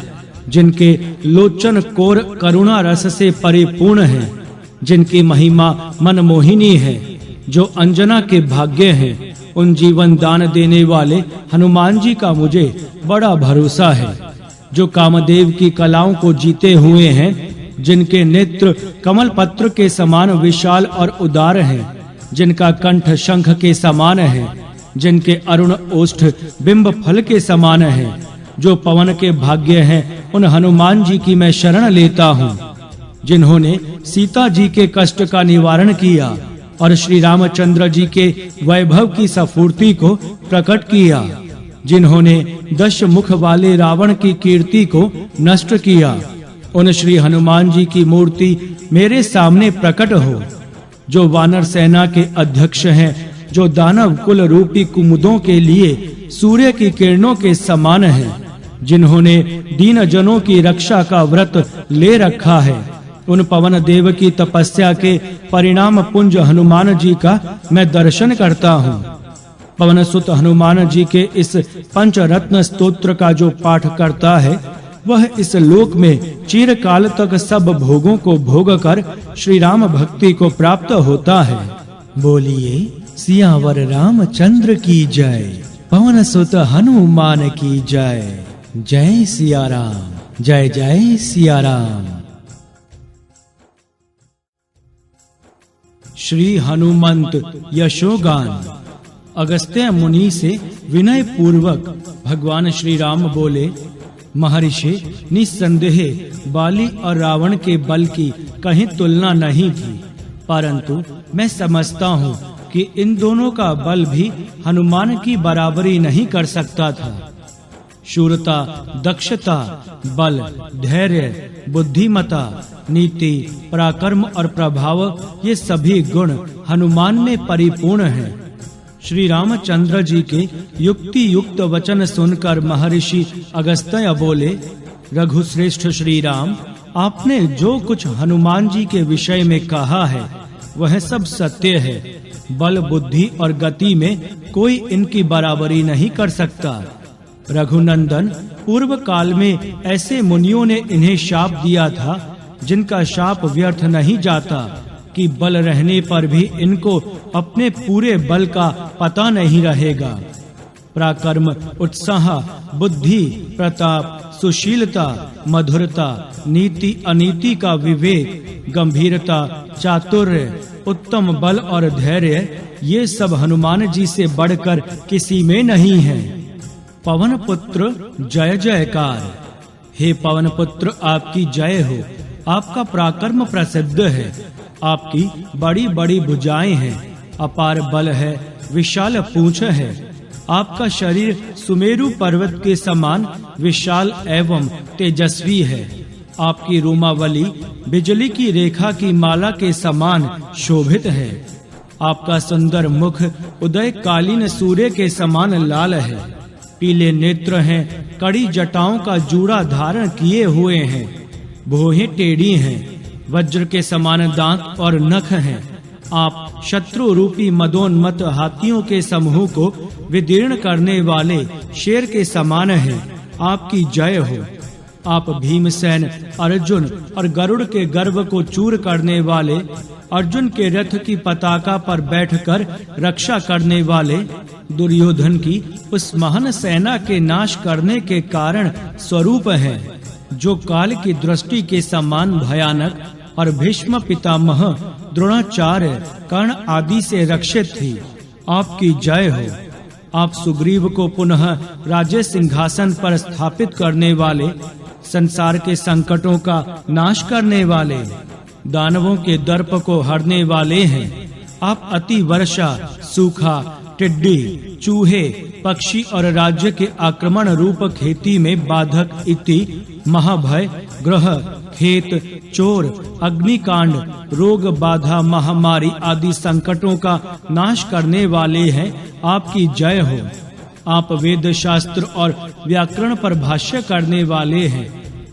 जिनके लोचन कोर करुणा रस से परिपूर्ण है, जिनकी महिमा मनमोहिनी है, जो अंजना के भाग्य हैं, उन जीवन दान देने वाले हनुमान जी का मुझे बड़ा भरोसा है। जो कामदेव की कलाओं को जीते हुए हैं, जिनके नेत्र कमल पत्र के समान विशाल और उदार हैं, जिनका कंठ शंख के समान है, जिनके अरुण ओष्ठ बिंब फल के समान है, जो पवन के भाग्य हैं, उन हनुमान जी की मैं शरण लेता हूँ। जिन्होंने सीता जी के कष्ट का निवारण किया और श्री रामचंद्र जी के वैभव की सफूर्ति को प्रकट किया, जिन्होंने 10 मुख वाले रावण की कीर्ति को नष्ट किया, उन श्री हनुमान जी की मूर्ति मेरे सामने प्रकट हो। जो वानर सेना के अध्यक्ष हैं, जो दानव कुल रूपी कुमुदों के लिए सूर्य की किरणों के समान हैं, जिन्होंने दीन जनों की रक्षा का व्रत ले रखा है, उन पवन देव की तपस्या के परिणाम पुंज हनुमान जी का मैं दर्शन करता हूँ। पवन सुत हनुमान जी के इस पंचरत्न स्तोत्र का जो पाठ करता है, वह इस लोक में चिरकाल तक सब भोगों को भोग कर श्री राम भक्ति को प्राप्त होता है। बोलिए सियावर रामचंद्र की जय, पवन सुत हनुमान की जय। जय सिया राम, जय जय सिया राम। श्री हनुमंत यशोगान। अगस्त्य मुनि से विनय पूर्वक भगवान श्री राम बोले, महर्षि, निस्संदेह बाली और रावण के बल की कहीं तुलना नहीं थी। परंतु मैं समझता हूँ कि इन दोनों का बल भी हनुमान की बराबरी नहीं कर सकता था। शूरता, दक्षता, बल, धैर्य, बुद्धिमता, नीति, पराक्रम और प्रभाव, ये सभी गुण हनुमान में परिपूर्ण हैं। श्री रामचंद्र जी के युक्ति युक्त वचन सुनकर महर्षि अगस्त्य बोले, रघुश्रेष्ठ श्री राम, आपने जो कुछ हनुमान जी के विषय में कहा है वह सब सत्य है। बल, बुद्धि और गति में कोई इनकी बराबरी नहीं कर सकता। रघुनंदन, पूर्व काल में ऐसे मुनियों ने इन्हें शाप दिया था जिनका शाप व्यर्थ नहीं जाता कि बल रहने पर भी इनको अपने पूरे बल का पता नहीं रहेगा। पराक्रम, उत्साह, बुद्धि, प्रताप, सुशीलता, मधुरता, नीति अनीति का विवेक, गंभीरता, चातुर्य, उत्तम बल और धैर्य, ये सब हनुमान जी से बढ़कर किसी में नहीं है। पवन पुत्र, जय जयकार। हे पवन पुत्र, आपकी जय हो। आपका पराक्रम प्रसिद्ध है। आपकी बड़ी बड़ी भुजाएं हैं, अपार बल है, विशाल पूंछ है। आपका शरीर सुमेरु पर्वत के समान विशाल एवं तेजस्वी है। आपकी रोमावली बिजली की रेखा की माला के समान शोभित है। आपका सुंदर मुख उदय कालीन सूर्य के समान लाल है। पीले नेत्र हैं, कड़ी जटाओं का जूड़ा धारण किए हुए हैं। भौहें टेढ़ी हैं, वज्र के समान दांत और नख हैं। आप शत्रु रूपी मदोन्मत्त हाथियों के समूह को विदीर्ण करने वाले शेर के समान हैं। आपकी जय हो। आप भीमसेन, अर्जुन और गरुड़ के गर्व को चूर करने वाले, अर्जुन के रथ की पताका पर बैठकर रक्षा करने वाले, दुर्योधन की उस महान सेना के नाश करने के कारण स्वरूप हैं, जो काल की दृष्टि के समान भयानक और भीष्म पितामह, द्रोणाचार्य, कर्ण आदि से रक्षित थी। आपकी जय हो। आप सुग्रीव को पुनः राज्य सिंहासन पर स्थापित करने वाले, संसार के संकटों का नाश करने वाले, दानवों के दर्प को हरने वाले हैं। आप अति वर्षा, सूखा, टिड्डी, चूहे, पक्षी और राज्य के आक्रमण रूप खेती में बाधक इति, महाभय, ग्रह, खेत, चोर, अग्निकांड, रोग, बाधा, महामारी आदि संकटों का नाश करने वाले हैं। आपकी जय हो। आप वेद शास्त्र और व्याकरण पर भाष्य करने वाले हैं।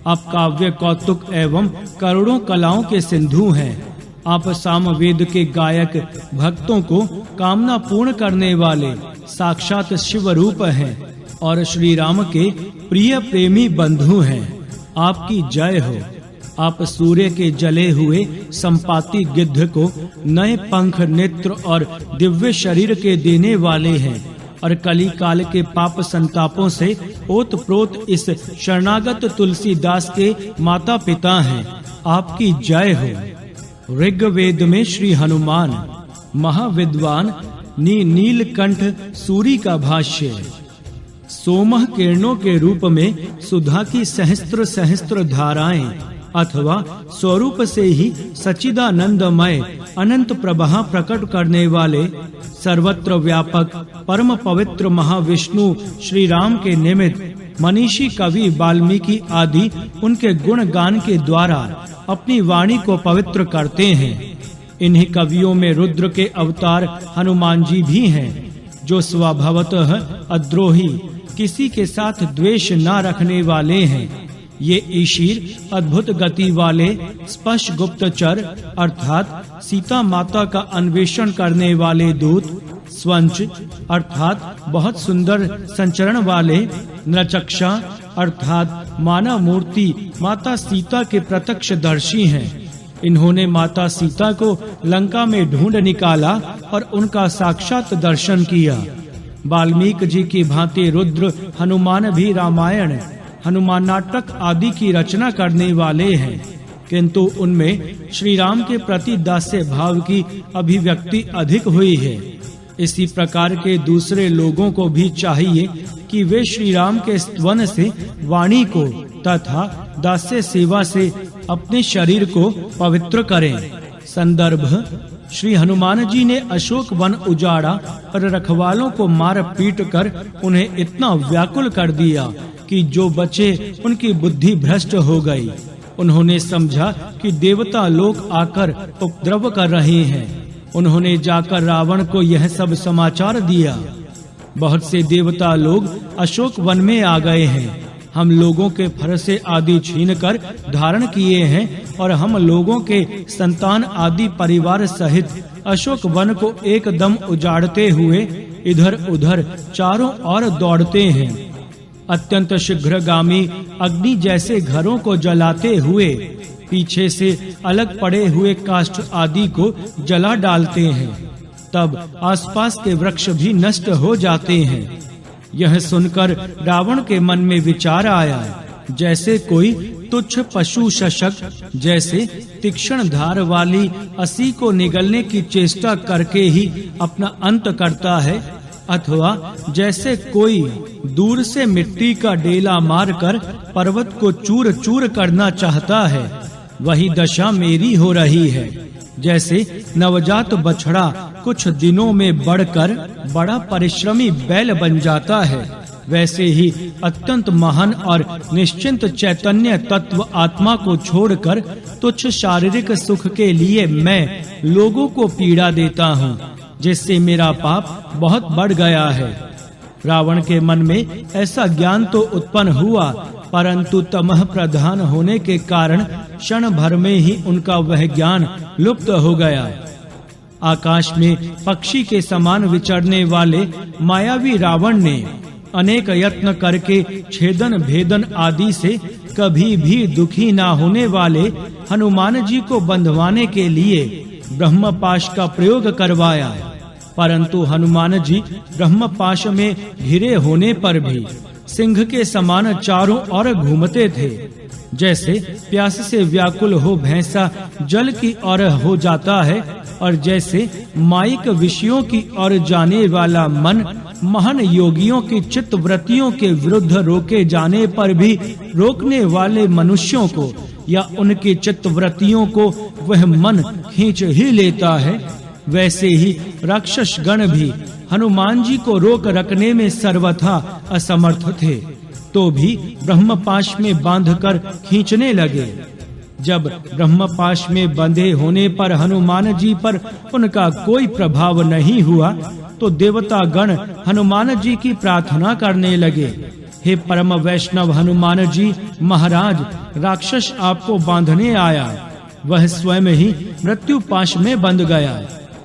आप काव्य, कौतुक एवं करोड़ों कलाओं के सिंधु हैं। आप सामवेद के गायक, भक्तों को कामना पूर्ण करने वाले साक्षात शिव रूप हैं और श्री राम के प्रिय प्रेमी बंधु हैं। आपकी जय हो। आप सूर्य के जले हुए संपाति गिद्ध को नए पंख, नेत्र और दिव्य शरीर के देने वाले हैं और कली काल के पाप संतापों से ओतप्रोत इस शरणागत तुलसीदास के माता पिता हैं। आपकी जय हो। ऋग्वेद में श्री हनुमान महाविद्वान नीलकंठ सूरी का भाष्य। सोमह किरणों के रूप में सुधा की सहस्त्र सहस्त्र धाराएं अथवा स्वरूप से ही सच्चिदानंदमय अनंत प्रभा प्रकट करने वाले सर्वत्र व्यापक परम पवित्र महाविष्णु श्री राम के निमित्त मनीषी कवि वाल्मीकि आदि उनके गुण गान के द्वारा अपनी वाणी को पवित्र करते हैं। इन्हीं कवियों में रुद्र के अवतार हनुमान जी भी हैं, जो स्वभावतः अद्रोही, किसी के साथ द्वेष न रखने वाले हैं। ये ईशीर, अद्भुत गति वाले, स्पष्ट गुप्तचर अर्थात सीता माता का अन्वेषण करने वाले दूत, स्वंच अर्थात बहुत सुंदर संचरण वाले, नृचक्षा अर्थात मानव मूर्ति माता सीता के प्रत्यक्ष दर्शी हैं। इन्होंने माता सीता को लंका में ढूंढ निकाला और उनका साक्षात दर्शन किया। वाल्मीकि जी की भांति रुद्र हनुमान भी रामायण, हनुमान नाटक आदि की रचना करने वाले हैं, किंतु उनमें श्री राम के प्रति दास्य भाव की अभिव्यक्ति अधिक हुई है। इसी प्रकार के दूसरे लोगों को भी चाहिए कि वे श्री राम के स्तवन से वाणी को तथा दास्य सेवा से अपने शरीर को पवित्र करें। संदर्भ: श्री हनुमान जी ने अशोक वन उजाड़ा और रखवालों को मार पीट कर उन्हें इतना व्याकुल कर दिया कि जो बचे उनकी बुद्धि भ्रष्ट हो गई। उन्होंने समझा कि देवता लोग आकर उपद्रव कर रहे हैं। उन्होंने जाकर रावण को यह सब समाचार दिया। बहुत से देवता लोग अशोक वन में आ गए हैं। हम लोगों के फरसे आदि छीनकर धारण किए हैं और हम लोगों के संतान आदि परिवार सहित अशोक वन को एकदम उजाड़ते हुए इधर-उधर चारों ओर दौड़ते हैं। अत्यंत शीघ्रगामी अग्नि जैसे घरों को जलाते हुए पीछे से अलग पड़े हुए काष्ठ आदि को जला डालते हैं। तब आसपास के वृक्ष भी नष्ट हो जाते हैं। यह सुनकर रावण के मन में विचार आया, जैसे कोई तुच्छ पशु शशक जैसे तीक्ष्ण धार वाली असी को निगलने की चेष्टा करके ही अपना अंत करता है, अथवा जैसे कोई दूर से मिट्टी का डेला मारकर पर्वत को चूर-चूर करना चाहता है, वही दशा मेरी हो रही है। जैसे नवजात बछड़ा कुछ दिनों में बढ़कर बड़ा परिश्रमी बैल बन जाता है, वैसे ही अत्यंत महान और निश्चिंत चैतन्य तत्व आत्मा को छोड़कर तुच्छ शारीरिक सुख के लिए मैं लोगों को पीड़ा देता हूँ, जिससे मेरा पाप बहुत बढ़ गया है। रावण के मन में ऐसा ज्ञान तो उत्पन्न हुआ, परंतु तमह प्रधान होने के कारण क्षण भर में ही उनका वह ज्ञान लुप्त हो गया। आकाश में पक्षी के समान विचरने वाले मायावी रावण ने अनेक यत्न करके छेदन भेदन आदि से कभी भी दुखी ना होने वाले हनुमान जी को बंधवाने के लिए ब्रह्मपाश का प्रयोग करवाया, परंतु हनुमान जी ब्रह्मपाश में घिरे होने पर भी सिंह के समान चारों ओर घूमते थे। जैसे प्यास से व्याकुल हो भैंसा जल की ओर हो जाता है और जैसे माइक विषयों की ओर जाने वाला मन महान योगियों की चित्त वृत्तियों के विरुद्ध रोके जाने पर भी रोकने वाले मनुष्यों को या उनकी चित्त वृत्तियों को वह मन खींच ही लेता है, वैसे ही राक्षस गण भी हनुमान जी को रोक रखने में सर्वथा असमर्थ थे, तो भी ब्रह्मपाश में बांधकर खींचने लगे। जब ब्रह्मपाश में बंधे होने पर हनुमान जी पर उनका कोई प्रभाव नहीं हुआ, तो देवता गण हनुमान जी की प्रार्थना करने लगे, हे परम वैष्णव हनुमान जी महाराज, राक्षस आपको बांधने आया, वह स्वयं ही मृत्युपाश में बंध गया,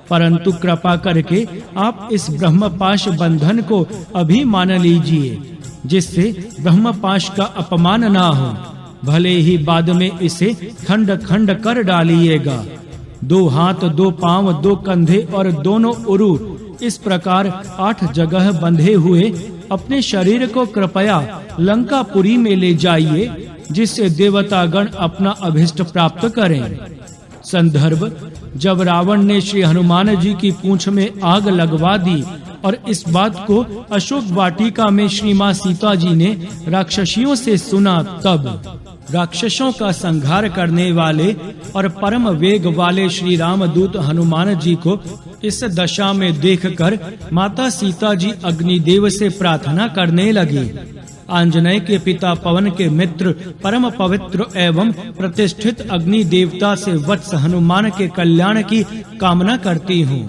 परंतु कृपा करके आप इस ब्रह्मपाश बंधन को अभी मान लीजिए, जिससे ब्रह्मपाश का अपमान ना हो। भले ही बाद में इसे खंड-खंड कर डालिएगा। 2 हाथ 2 पांव 2 कंधे और दोनों उरु इस प्रकार 8 जगह बंधे हुए अपने शरीर को कृपया लंकापुरी में ले जाइए, जिससे देवतागण अपना अभिष्ट प्राप्त करें। संदर्भ: जब रावण ने श्री हनुमान जी की पूंछ में आग लगवा दी और इस बात को अशोक वाटिका में श्री मां सीता जी ने राक्षसियों से सुना, तब राक्षसों का संहार करने वाले और परम वेग वाले श्री रामदूत हनुमान जी को इस दशा में देखकर माता सीता जी अग्निदेव से प्रार्थना करने लगी। आंजनेय के पिता पवन के मित्र परम पवित्र एवं प्रतिष्ठित अग्नि देवता से वत्स हनुमान के कल्याण की कामना करती हूँ।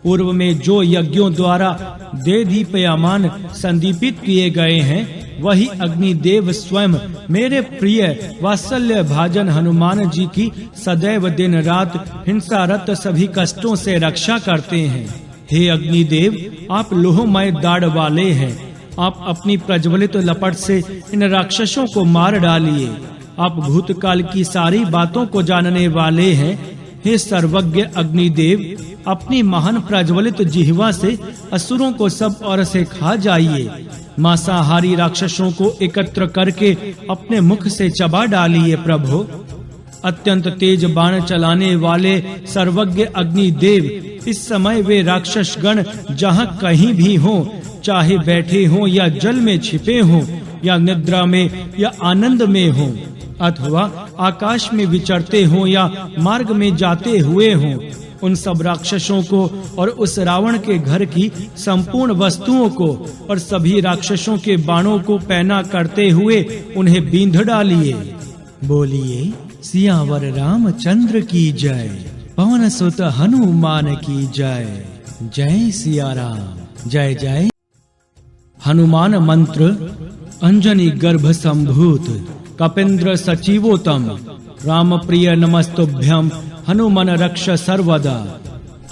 पूर्व में जो यज्ञों द्वारा देदीप्यमान संदीपित किए गए हैं, वही अग्निदेव स्वयं मेरे प्रिय वात्सल्य भाजन हनुमान जी की सदैव दिन रात हिंसारत सभी कष्टों से रक्षा करते हैं। हे अग्निदेव, आप लोहमय दाढ़ वाले हैं, आप अपनी प्रज्वलित लपट से इन राक्षसों को मार डालिए। आप भूतकाल की सारी बातों को जानने वाले हैं। हे सर्वज्ञ अग्निदेव, अपनी महान प्रज्वलित जिह्वा से असुरों को सब ओर से खा जाइए। मांसाहारी राक्षसों को एकत्र करके अपने मुख से चबा डालिए प्रभु। अत्यंत तेज बाण चलाने वाले सर्वज्ञ अग्निदेव, इस समय वे राक्षस गण जहाँ कहीं भी हों, चाहे बैठे हों या जल में छिपे हों या निद्रा में या आनंद में हों, अथवा आकाश में विचरते हों या मार्ग में जाते हुए हों, उन सब राक्षसों को और उस रावण के घर की संपूर्ण वस्तुओं को और सभी राक्षसों के बाणों को पैना करते हुए उन्हें बींध डालिए। बोलिए सियावर रामचंद्र की जय, पवन सुत हनुमान की जय। जय सिया राम। जय जय। हनुमान मंत्र। अंजनी गर्भ संभूत कपिंद्र सचिवोतम, राम प्रिय नमस्तुभ्यं हनुमान रक्ष सर्वदा।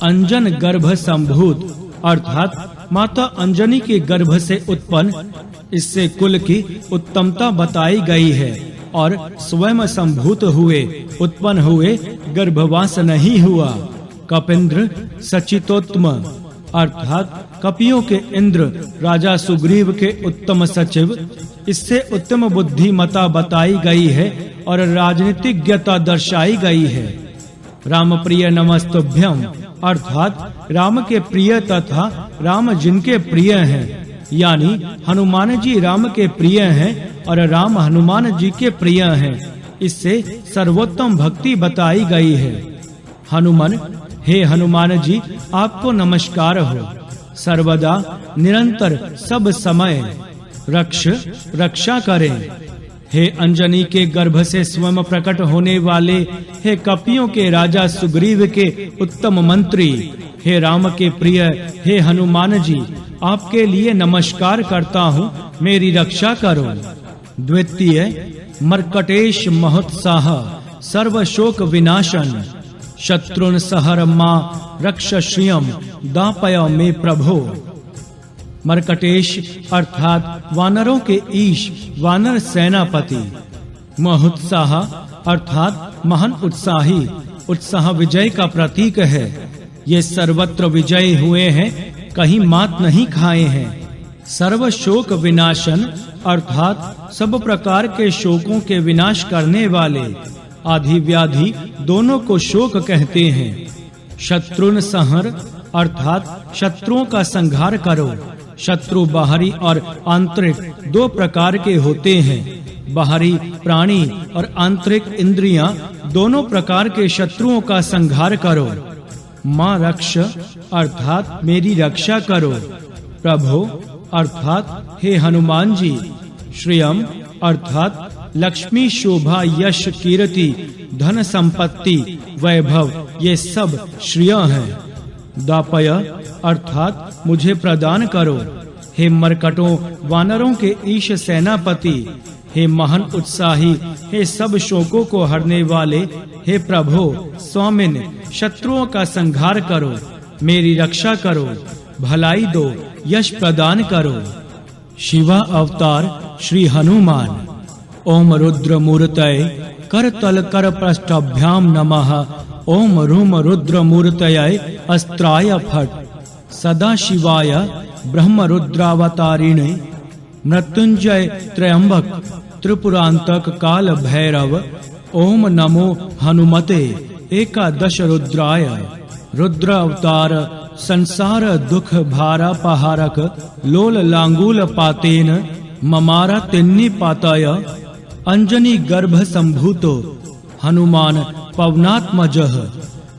अंजन गर्भ संभूत अर्थात माता अंजनी के गर्भ से उत्पन्न, इससे कुल की उत्तमता बताई गई है और स्वयं संभूत हुए, उत्पन्न हुए, गर्भवास नहीं हुआ। कपिंद्र सचितोत्तम अर्थात कपियों के इंद्र राजा सुग्रीव के उत्तम सचिव, इससे उत्तम बुद्धिमता बताई गई है और राजनीतिज्ञता दर्शाई गई है। राम प्रिय नमस्तुभ्यं अर्थात राम के प्रिय तथा राम जिनके प्रिय हैं, यानी हनुमान जी राम के प्रिय हैं और राम हनुमान जी के प्रिय हैं, इससे सर्वोत्तम भक्ति बताई गई है। हनुमान, हे हनुमान जी आपको नमस्कार हो। सर्वदा निरंतर सब समय रक्षा करें। हे अंजनी के गर्भ से स्वयं प्रकट होने वाले, हे कपियों के राजा सुग्रीव के उत्तम मंत्री, हे राम के प्रिय, हे हनुमान जी आपके लिए नमस्कार करता हूँ, मेरी रक्षा करो। द्वितीय मर्कटेश महोत्साह सर्व शोक विनाशन, शत्रुन सहर मां रक्ष श्रियम दापय में प्रभो। मर्कटेश अर्थात वानरों के ईश, वानर सेनापति। महोत्साह अर्थात महान उत्साही, उत्साह विजय का प्रतीक है। ये सर्वत्र विजय हुए हैं, कहीं मात नहीं खाए हैं। सर्व शोक विनाशन अर्थात सब प्रकार के शोकों के विनाश करने वाले, आधि व्याधि दोनों को शोक कहते हैं। शत्रुन संहर अर्थात शत्रुओं का संहार करो। शत्रु बाहरी और आंतरिक दो प्रकार के होते हैं। बाहरी प्राणी और आंतरिक इंद्रियां, दोनों प्रकार के शत्रुओं का संहार करो। मां रक्ष अर्थात मेरी रक्षा करो। प्रभो अर्थात हे हनुमान जी। श्रियम अर्थात लक्ष्मी, शोभा, यश, कीर्ति, धन संपत्ति, वैभव, ये सब श्रिय हैं। दापय अर्थात मुझे प्रदान करो। हे मरकटों वानरों के ईश सेनापति, हे महान उत्साही, हे सब शोकों को हरने वाले, हे प्रभो स्वामिन, शत्रुओं का संहार करो, मेरी रक्षा करो, भलाई दो, यश प्रदान करो। शिवा अवतार श्री हनुमान। ओम रुद्र मूर्तये करतल कर पृष्ठाभ्याम नमः। ओम रूम रुद्र मूर्तये अस्त्राय फट्। सदा शिवाय ब्रह्म रुद्रावतारिणे मृत्युंजय त्र्यंबक त्रिपुरांतक काल भैरव। ओम नमो हनुमते एकादश रुद्राय। रुद्र अवतार संसार दुख भारा पहारक। लोल लांगूल पातेन ममारा तिन्नी पाताय। अंजनी गर्भ संभूतो हनुमान पवनात्मजः।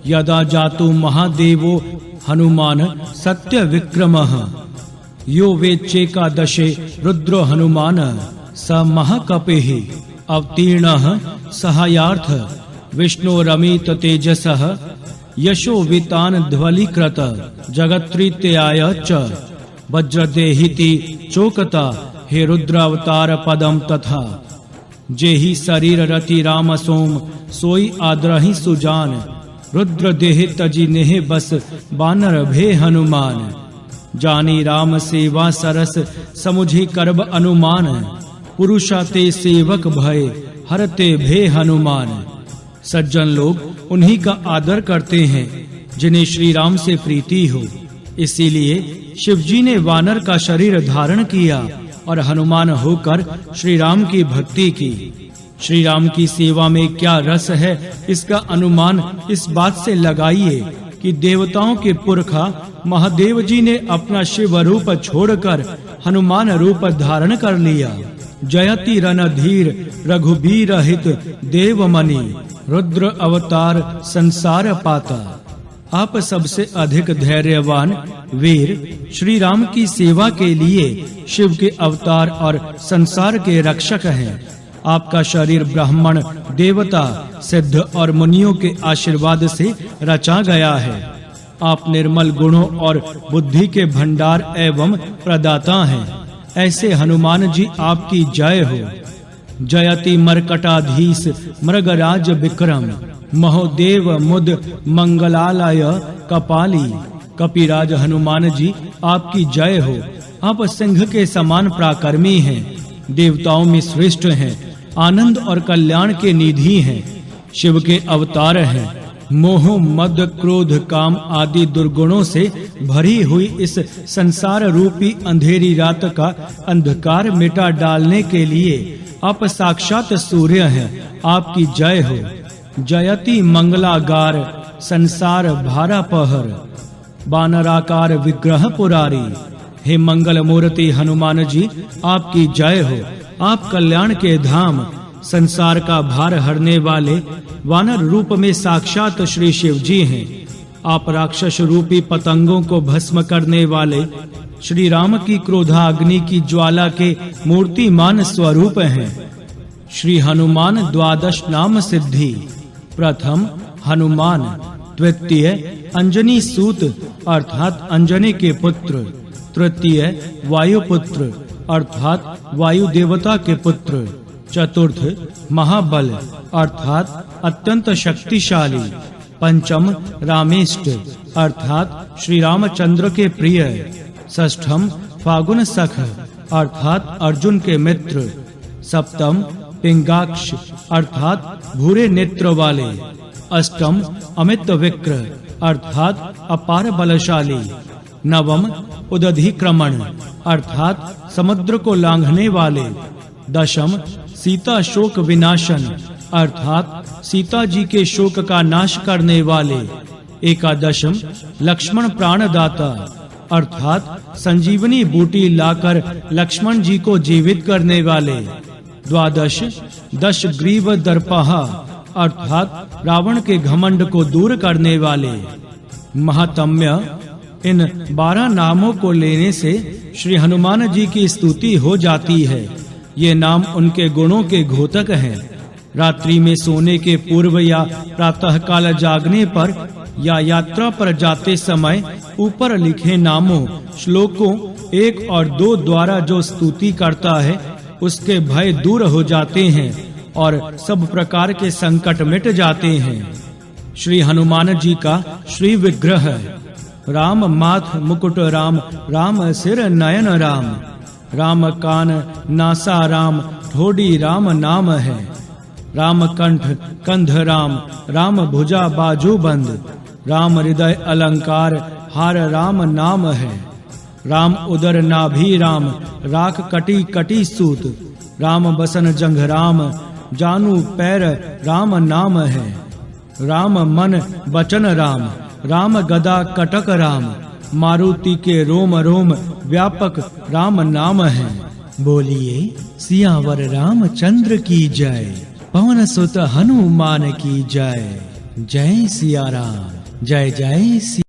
यदा जातु महादेवो हनुमान सत्य विक्रमः। यो वेच्चेकादशे रुद्रो हनुमान स महाकपिः। अवतीर्णः सहायार्थ विष्णोरमित तेजसः। यशो वितान ध्वलीकृत जगत्प्रीत्याय च। वज्रदेहिति चोकता हे रुद्रावतार पदम तथा। जेहि शरीर रति राम सोम सोई आदरहि सुजान। रुद्र देह तजी नेह बस बानर भे हनुमान। जानी राम सेवा सरस समुझि करब अनुमान। पुरुषा ते सेवक भय हरते भे हनुमान। सज्जन लोग उन्हीं का आदर करते हैं जिन्हें श्री राम से प्रीति हो। इसीलिए शिव जी ने वानर का शरीर धारण किया और हनुमान होकर श्री राम की भक्ति की। श्री राम की सेवा में क्या रस है, इसका अनुमान इस बात से लगाइए कि देवताओं के पुरखा महादेव जी ने अपना शिव रूप छोड़कर हनुमान रूप धारण कर लिया। जयति रणधीर रघुबीर हित देवमणि रुद्र अवतार संसार पाता। आप सबसे अधिक धैर्यवान वीर श्री राम की सेवा के लिए शिव के अवतार और संसार के रक्षक हैं। आपका शरीर ब्राह्मण देवता सिद्ध और मुनियों के आशीर्वाद से रचा गया है। आप निर्मल गुणों और बुद्धि के भंडार एवं प्रदाता हैं। ऐसे हनुमान जी आपकी जय हो। जयति मरकटाधीश मृगराज विक्रम महोदेव मुद मंगलालय कपाली। कपिराज हनुमान जी आपकी जय हो। आप सिंह के समान पराक्रमी हैं, देवताओं में श्रेष्ठ हैं, आनंद और कल्याण के निधि हैं, शिव के अवतार हैं। मोह मद क्रोध काम आदि दुर्गुणों से भरी हुई इस संसार रूपी अंधेरी रात का अंधकार मिटा डालने के लिए आप साक्षात सूर्य हैं। आपकी जय हो। जयति मंगलागार संसार भारा पहर बानराकार विग्रह पुरारी। हे मंगल मूर्ति हनुमान जी आपकी जय हो। आप कल्याण के धाम संसार का भार हरने वाले वानर रूप में साक्षात श्री शिव जी हैं। आप राक्षस रूपी पतंगों को भस्म करने वाले श्री राम की क्रोधाग्नि की ज्वाला के मूर्तिमान स्वरूप हैं। श्री हनुमान द्वादश नाम सिद्धि। प्रथम हनुमान, द्वितीय अंजनी सूत अर्थात अंजनी के पुत्र, तृतीय वायुपुत्र अर्थात वायु देवता के पुत्र, चतुर्थ महाबल अर्थात अत्यंत शक्तिशाली, पंचम रामेष्ट अर्थात श्री रामचंद्र के प्रिय, षष्ठम फागुन सख अर्थात अर्जुन के मित्र, सप्तम पिंगाक्ष अर्थात भूरे नेत्र वाले, अष्टम अमित विक्र अर्थात अपार बलशाली, नवम उदधिक्रमण अर्थात समुद्र को लांघने वाले, दशम सीता शोक विनाशन अर्थात सीता जी के शोक का नाश करने वाले, एकादशम लक्ष्मण प्राणदाता अर्थात संजीवनी बूटी लाकर लक्ष्मण जी को जीवित करने वाले, द्वादश दश ग्रीव दर्पहा अर्थात रावण के घमंड को दूर करने वाले, महात्म्य। इन 12 नामों को लेने से श्री हनुमान जी की स्तुति हो जाती है। ये नाम उनके गुणों के घोतक हैं। रात्रि में सोने के पूर्व या प्रातः काल जागने पर या यात्रा पर जाते समय ऊपर लिखे नामों श्लोकों 1 और 2 द्वारा जो स्तुति करता है उसके भय दूर हो जाते हैं और सब प्रकार के संकट मिट जाते हैं। श्री हनुमान जी का श्री विग्रह। राम माथ मुकुट राम, राम सिर नयन राम, राम कान नासा राम, ठोडी राम नाम है, राम कंठ कंध राम, राम भुजा बाजू बंद, राम हृदय अलंकार हार राम नाम है, राम उदर नाभि राम, राख कटी कटी सूत, राम बसन जंघ राम, जानू पैर राम नाम है, राम मन बचन राम, राम गदा कटक राम, मारुति के रोम रोम व्यापक राम नाम है। बोलिए सियावर रामचंद्र की जय, पवन सुत हनुमान की जय। जय सिया राम, जय जय सिया।